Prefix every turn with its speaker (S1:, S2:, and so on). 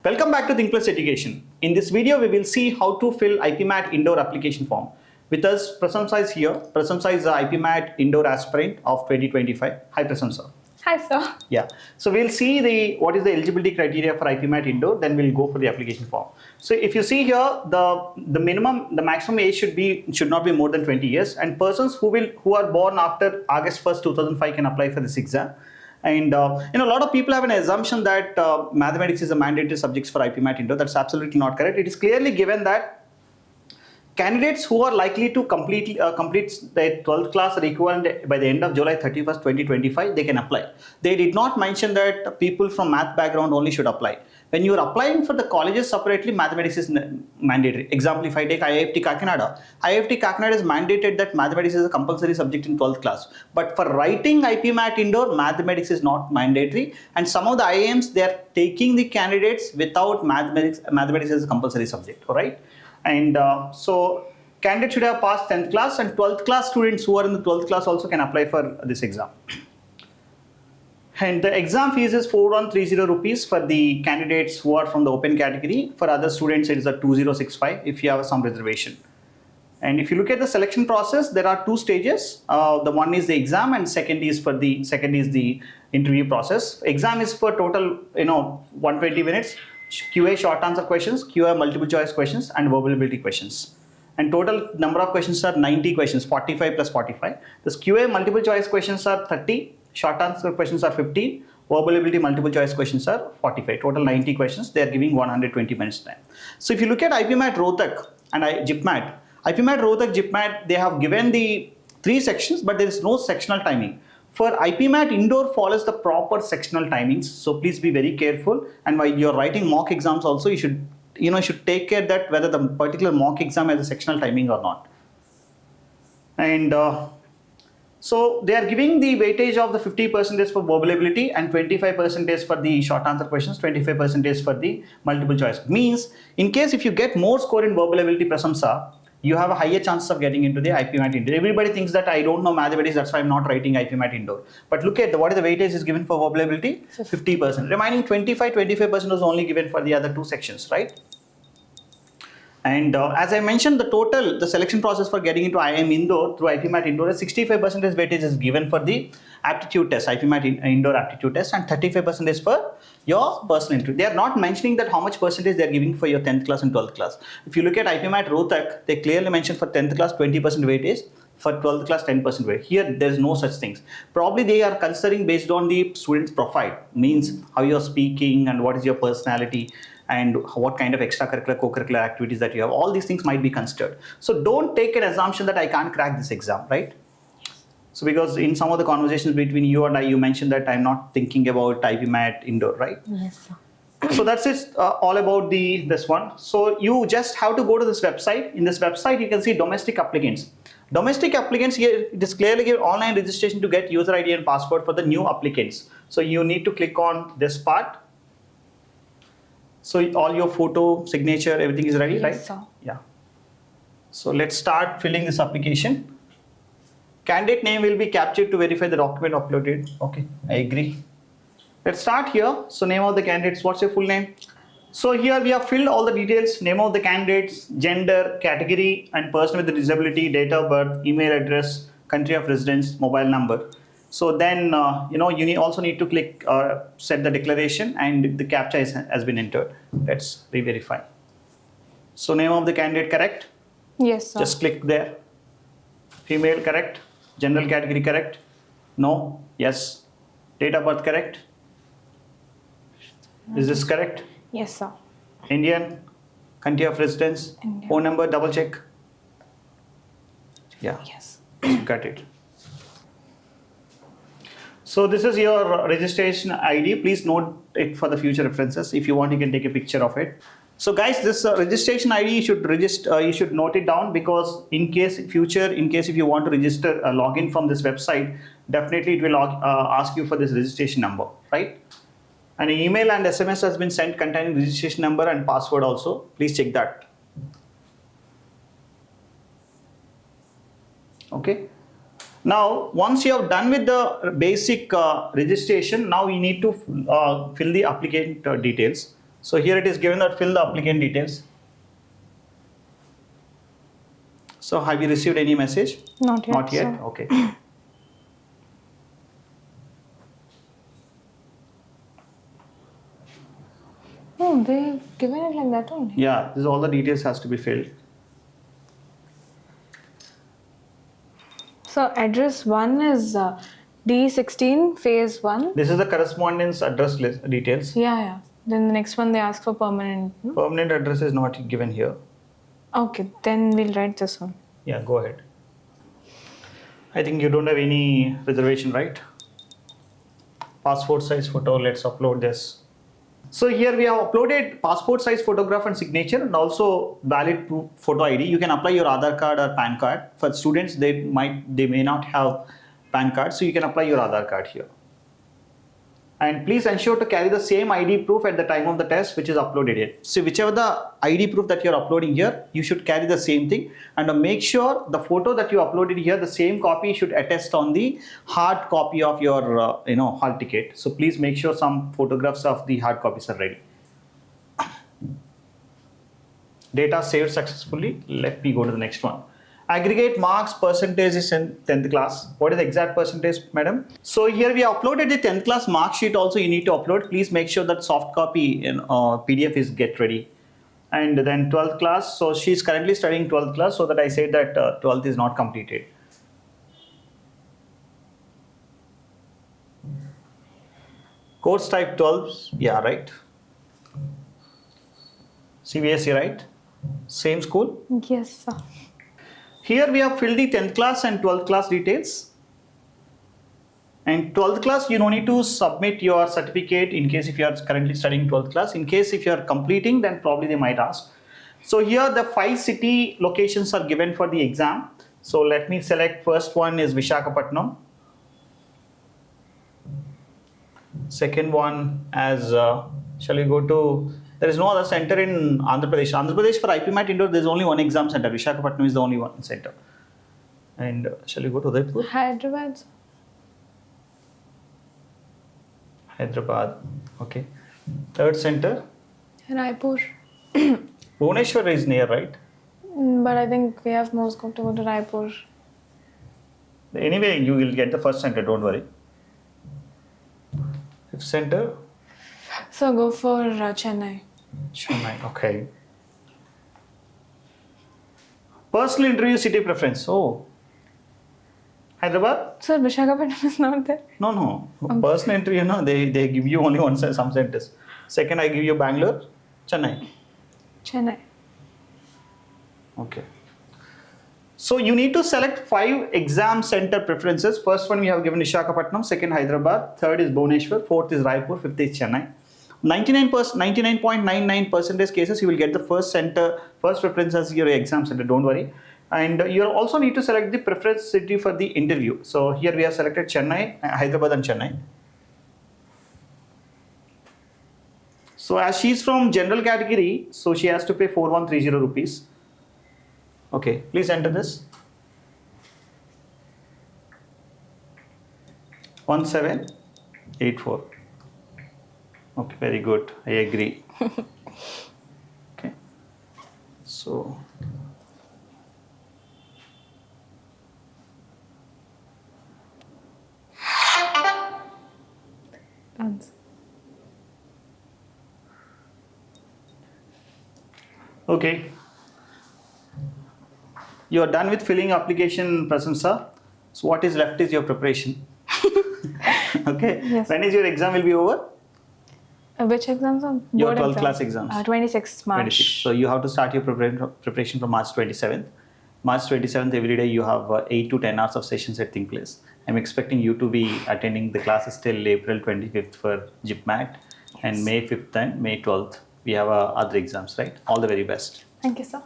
S1: Welcome back to Thinkplus Education. In this video, we will see how to fill IPMAT Indore application form. With us, Prasamsa is here. Prasamsa is the IPMAT Indore aspirant of 2025. Hi, Prasamsa.
S2: Hi, sir.
S1: Yeah. So we'll see what is the eligibility criteria for IPMAT Indore. Then we'll go for the application form. So if you see here, the maximum age should not be more than 20 years, and persons who are born after August 1st, 2005 can apply for this exam. And a lot of people have an assumption that mathematics is a mandatory subject for IPMAT Indore. That's absolutely not correct. It is clearly given that candidates who are likely to complete their 12th class or equivalent by the end of July 31st, 2025, they can apply. They did not mention that people from math background only should apply. When you are applying for the colleges separately, mathematics is mandatory. Example, if I take IIT Kakinada is mandated that mathematics is a compulsory subject in 12th class. But for writing IPMAT Indore, mathematics is not mandatory. And some of the IIMs, they are taking the candidates without mathematics as a compulsory subject, all right? And so candidates should have passed 10th class, and 12th class students who are in the 12th class also can apply for this exam. And the exam fees is 4130 rupees for the candidates who are from the open category. For other students, it is a 2065 if you have some reservation. And if you look at the selection process, there are two stages. The one is the exam, and second is the interview process. Exam is for total 120 minutes. QA short answer questions, QA multiple choice questions, and verbal ability questions. And total number of questions are 90 questions, 45 plus 45. This QA multiple choice questions are 30. Short answer questions are 15, verbal ability multiple choice questions are 45, total 90 questions. They are giving 120 minutes time. So if you look at IPMAT Rohtak and IPMAT Rohtak, JIPMAT, they have given the 3 sections, but there is no sectional timing. For IPMAT Indore follows the proper sectional timings, so please be very careful. And while you're writing mock exams also, you should take care that whether the particular mock exam has a sectional timing or not. And so they are giving the weightage of the 50% for verbal ability and 25% for the short answer questions, 25% for the multiple choice. Means in case if you get more score in verbal ability, Prasamsa, you have a higher chance of getting into the IPMAT Indore. Everybody thinks that I don't know mathematics, that's why I'm not writing IPMAT Indore. But look at what is the weightage is given for verbal ability? 50%. Remaining 25% was only given for the other 2 sections, right? And as I mentioned, the selection process for getting into IIM Indore through IPMAT Indore, 65% weightage is given for the aptitude test, IPMAT Indore aptitude test, and 35% is for your personal interview. They are not mentioning that how much percentage they are giving for your 10th class and 12th class. If you look at IPMAT Rohtak, they clearly mention for 10th class 20% weightage, for 12th class 10% weightage. Here there is no such things. Probably they are considering based on the student's profile, means how you are speaking and what is your personality, and what kind of extracurricular, co-curricular activities that you have. All these things might be considered. So don't take an assumption that I can't crack this exam, right? So because in some of the conversations between you and I, you mentioned that I'm not thinking about IPMAT Indore, right?
S2: Yes, sir.
S1: So that's it, all about this one. So you just have to go to this website. In this website, you can see domestic applicants. Domestic applicants, here it is clearly given online registration to get user ID and password for the new applicants. So you need to click on this part. So all your photo, signature, everything is ready, right?
S2: Yes, sir.
S1: Yeah. So let's start filling this application. Candidate name will be captured to verify the document uploaded. Okay, I agree. Let's start here. So name of the candidates, what's your full name? So here we have filled all the details, name of the candidates, gender, category, and person with a disability, date of birth, email address, country of residence, mobile number. So then, you also need to click set the declaration, and the CAPTCHA has been entered. Let's re-verify. So name of the candidate correct?
S2: Yes, sir.
S1: Just click there. Female correct? General category correct? No? Yes. Date of birth correct? Is this correct?
S2: Yes, sir.
S1: Indian? Country of residence?
S2: Indian.
S1: Phone number, double check. Yeah.
S2: Yes.
S1: Got it. So this is your registration ID. Please note it for the future references. If you want, you can take a picture of it. So guys, this registration ID you should note it down, because in case if you want to register a login from this website, definitely it will ask you for this registration number, right? And an email and SMS has been sent containing registration number and password also. Please check that. Okay. Now, once you have done with the basic registration, now you need to fill the applicant details. So here it is given that fill the applicant details. So have you received any message?
S2: Not yet.
S1: Not yet?
S2: Sir.
S1: Okay.
S2: Oh, they've given it like that only.
S1: Yeah, this all the details has to be filled.
S2: So address 1 is D16 phase 1.
S1: This is the correspondence address list details.
S2: Yeah. Then the next one they ask for permanent. No?
S1: Permanent address is not given here.
S2: Okay, then we'll write this one.
S1: Yeah, go ahead. I think you don't have any reservation, right? Passport size photo, let's upload this. So here we have uploaded passport size photograph and signature and also valid proof photo ID. You can apply your Aadhaar card or PAN card. For students, they may not have PAN card, so you can apply your Aadhaar card here. And please ensure to carry the same ID proof at the time of the test which is uploaded here. So whichever the ID proof that you're uploading here, you should carry the same thing, and make sure the photo that you uploaded here, the same copy should attest on the hard copy of your hall ticket. So please make sure some photographs of the hard copies are ready. Data saved successfully. Let me go to the next one. Aggregate marks percentage is in 10th class. What is the exact percentage, madam? So here we have uploaded the 10th class mark sheet also you need to upload. Please make sure that soft copy in PDF is get ready. And then 12th class. So she's currently studying 12th class, so that I said that 12th is not completed. Course type 12, yeah, right. CBSE, right? Same school?
S2: Yes, sir.
S1: Here we have filled the 10th class and 12th class details. And 12th class, you don't need to submit your certificate in case if you are currently studying 12th class. In case if you are completing, then probably they might ask. So here the 5 city locations are given for the exam. So let me select first one is Visakhapatnam. Second one as, shall we go to, there is no other center in Andhra Pradesh. Andhra Pradesh for IPMAT Indore, there is only one exam center. Visakhapatnam is the only one center. And shall we go to Udaipur?
S2: Hyderabad.
S1: Hyderabad, okay. Third center?
S2: Raipur.
S1: Bhubaneswar is near, right?
S2: But I think we have more scope to go to Raipur.
S1: Anyway, you will get the first center, don't worry. Fifth center?
S2: So go for Chennai.
S1: Chennai, okay. Personal interview city preference, oh. Hyderabad?
S2: Sir, Visakhapatnam is not there.
S1: No. Personal interview, no, they give you only one some centers. Second, I give you Bangalore, Chennai.
S2: Chennai.
S1: Okay. So you need to select 5 exam center preferences. First one we have given Visakhapatnam, second Hyderabad, third is Bhubaneswar, fourth is Raipur, fifth is Chennai. 99.99% cases you will get the first preference as your exam center, don't worry. And you also need to select the preference city for the interview. So here we have selected Chennai, Hyderabad and Chennai. So as she is from general category, so she has to pay 4130 rupees. Okay, please enter this. 1784. Okay, very good. I agree. Okay. So
S2: Dance.
S1: okay. You are done with filling application, Prasansa. So what is left is your preparation. Okay.
S2: Yes.
S1: When is your exam will be over?
S2: Which exams are?
S1: Your
S2: Board
S1: 12th
S2: exam?
S1: class exams.
S2: 26 March.
S1: 26. So you have to start your preparation from March 27th. March 27th, every day you have 8 to 10 hours of sessions at Thinkplus. I'm expecting you to be attending the classes till April 25th for IPMAT, and May 5th and May 12th we have other exams, right? All the very best.
S2: Thank you, sir.